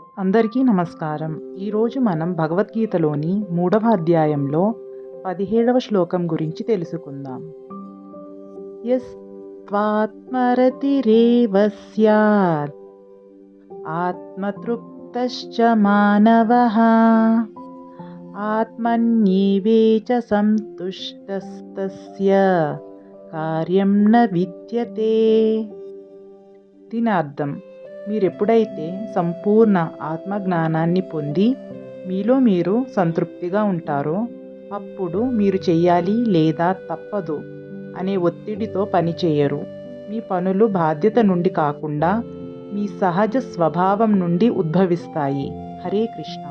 అందరికీ నమస్కారం. ఈరోజు మనం భగవద్గీతలోని 3వ అధ్యాయంలో 17వ శ్లోకం గురించి తెలుసుకుందాం. యస్త్వాత్మరతిరేవ స్యాత్ ఆత్మతృప్తశ్చ మానవః ఆత్మన్యేవేచ సంతుష్టస్తస్య కార్యం న విద్యతే. దీని అర్థం, మీరెప్పుడైతే సంపూర్ణ ఆత్మజ్ఞానాన్ని పొంది మీలో మీరు సంతృప్తిగా ఉంటారో అప్పుడు మీరు చెయ్యాలి లేదా తప్పదు అనే ఒత్తిడితో పనిచేయరు. మీ పనులు బాధ్యత నుండి కాకుండా మీ సహజ స్వభావం నుండి ఉద్భవిస్తాయి. హరే కృష్ణ.